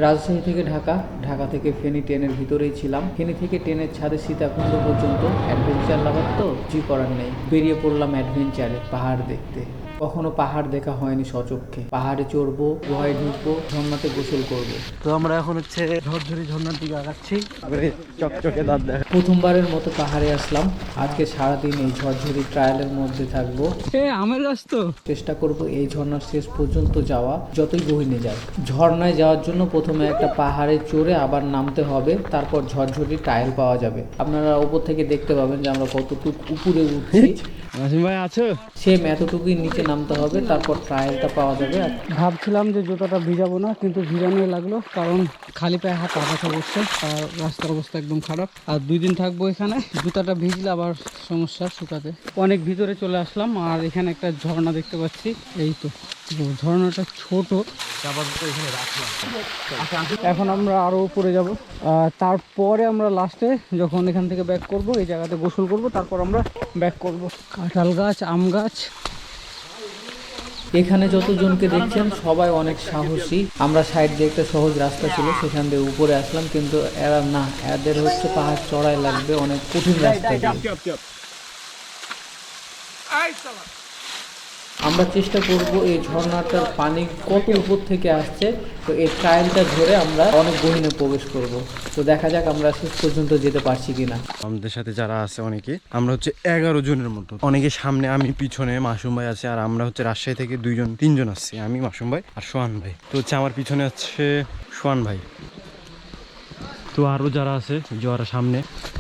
রাজশাহী থেকে ঢাকা, ঢাকা থেকে ফেনী ট্রেনের ভিতরেই ছিলাম। ফেনী থেকে ট্রেনের ছাদে সীতাকুণ্ড পর্যন্ত অ্যাডভেঞ্চার লাভার তো কিছু করার নেই, বেরিয়ে পড়লাম অ্যাডভেঞ্চারে পাহাড় দেখতে। কখনো পাহাড় দেখা হয়নি সচক্ষে। পাহাড়ে চড়বো, গুহায় ঢুকবো, ঝর্ণাতে গোসল করব। তো আমরা এখন হচ্ছে ঝরঝরি ঝর্ণার দিকে আগাচ্ছি। চকচকে দাঁত দেখা। প্রথমবারের মতো পাহাড়ে আসলাম। আজকে সারাদিন এই ঝরঝরি ট্রায়ালের মধ্যে থাকবো। আমের গাছ তো চেষ্টা করব এই ঝর্ণার শেষ পর্যন্ত যাওয়া, যতই গহীনে যাক। ঝর্ণায় যাওয়ার জন্য প্রথমে একটা পাহাড়ে চড়ে আবার নামতে হবে, তারপর ঝরঝরি টায়াল পাওয়া যাবে। আপনারা উপর থেকে দেখতে পাবেন যে আমরা কতটুকু উপরে উঠছি। নাসিম ভাই আছো? সেম এতটুকুই নিচে নামতে হবে, তারপর ট্রায়ালটা পাওয়া যাবে। ভাবছিলাম যে জুতাটা ভিজাবো না, কিন্তু ভিজানোই লাগলো, কারণ খালি পায়ে হাত আঘাত বসছে আর রাস্তার অবস্থা একদম খারাপ। আর 2 দিন থাকবো এখানে, জুতাটা ভিজলে আবার সমস্যা শুকাতে। অনেক ভিতরে চলে আসলাম আর এখানে একটা ঝর্ণা দেখতে পাচ্ছি। এই তো ঝর্ণাটা ছোট, এখানে রাখলাম। এখন আমরা আরো উপরে যাব, তারপরে আমরা লাস্টে যখন এখান থেকে ব্যাক করব এই জায়গাতে গোসল করব, তারপর আমরা ব্যাক করব। কাঁঠাল গাছ, আম গাছ। এখানে যতজনকে দেখছেন সবাই অনেক সাহসী। আমরা সাইড দিয়ে একটা সহজ রাস্তা ছিল, সেখান দিয়ে উপরে আসলাম, কিন্তু এরা না, এদের হচ্ছে পাহাড় চড়াই লাগবে, অনেক কঠিন রাস্তা দিয়ে। আমরা চেষ্টা করব এই ঝর্ণাটার পানি কত উপর থেকে আসছে, তো এই ট্রায়ালটা ধরে আমরা অনেক গহীনে প্রবেশ করব। তো দেখা যাক আমরা শেষ পর্যন্ত যেতে পারছি কিনা। আমাদের সাথে যারা আছে অনেকে, আমরা হচ্ছে 11 জনের মতো। অনেকে সামনে, আমি পিছনে, মাসুম ভাই আছে, আর আমরা হচ্ছে রাজশাহী থেকে 3জন আসছি, আমি, মাসুম ভাই আর সোহান ভাই। তো হচ্ছে আমার পিছনে আছে সোহান ভাই, তো আরও যারা আছে যারা সামনে।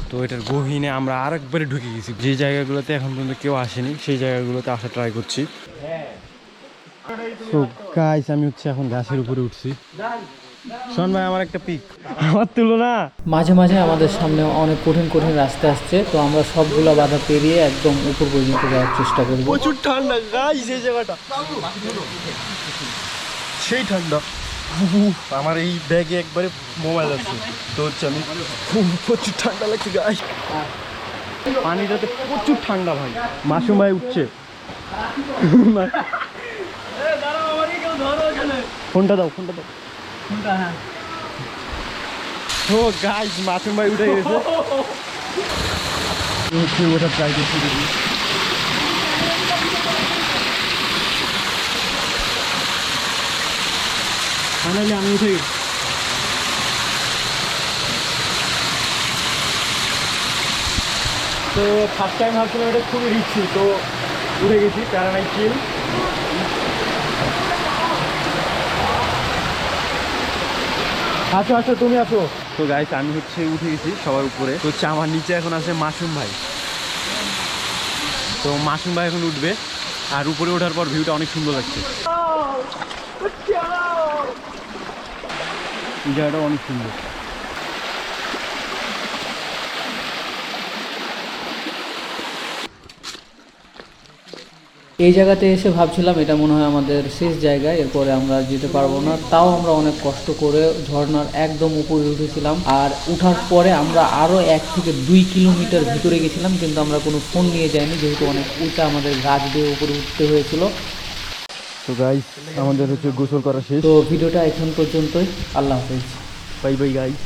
তো এটার গহীনে আমরা আরেকবারে ঢুকে গেছি, যে জায়গাগুলোতে এখন পর্যন্ত কেউ আসেনি সেই জায়গাগুলোতে আসা ট্রাই করছি। তো গাইস, আমি হচ্ছে এখন গাছের উপরে উঠছি। সোহান ভাই আমার একটা পিক, আমার তুলনা। মাঝে মাঝে আমাদের সামনে অনেক কঠিন কঠিন রাস্তা আসছে, তো আমরা সবগুলো বাধা পেরিয়ে একদম উপর পর্যন্ত যাওয়ার চেষ্টা করব। প্রচুর ঠান্ডা গাইস, এই জায়গাটা সেই ঠান্ডা। আমার এই ব্যাগে একবারে মোবাইল আছে, তো হচ্ছে আমি প্রচুর ঠান্ডা লাগছে গাইস। পানিটাতে প্রচুর ঠান্ডা ভাই। মাসুম ভাই উঠছে, ফোনটা দাও, ফোনটা দাও। ও গাইস, মাসুম ভাই উঠে গেছে, ওটা ট্রাই করছি। ফাইনালি আমি উঠে গেছি। তো ফার্স্ট টাইম ভাবছিলাম এটা খুবই রিস্কি, তো উঠে গেছি, প্যারানাই চিল। আসো, তুমি আসো। তো গাইস, আমি হচ্ছে উঠে গেছি সবার উপরে। তো হচ্ছে আমার নিচে এখন আছে মাসুম ভাই। তো মাসুম ভাই এখন উঠবে, আর উপরে ওঠার পর ভিউটা অনেক সুন্দর লাগছে। এই জায়গাটা অনেক সুন্দর। এই জায়গাতে এসে ভাবছিলাম এটা মনে হয় আমাদের শেষ জায়গা, এরপরে আমরা যেতে পারবো না। তাও আমরা অনেক কষ্ট করে ঝর্ণার একদম উপরে উঠেছিলাম, আর উঠার পরে আমরা আরও 1 থেকে 2 কিলোমিটার ভিতরে গেছিলাম, কিন্তু আমরা কোনো ফোন নিয়ে যাইনি, যেহেতু অনেক উঁচা, আমাদের গাছ দিয়ে উপরে উঠতে হয়েছিল। তো গাইস, আমাদের হচ্ছে গোসল করা শেষ। তো ভিডিওটা এখন পর্যন্তই। আল্লাহ হাফেজ। Bye bye guys.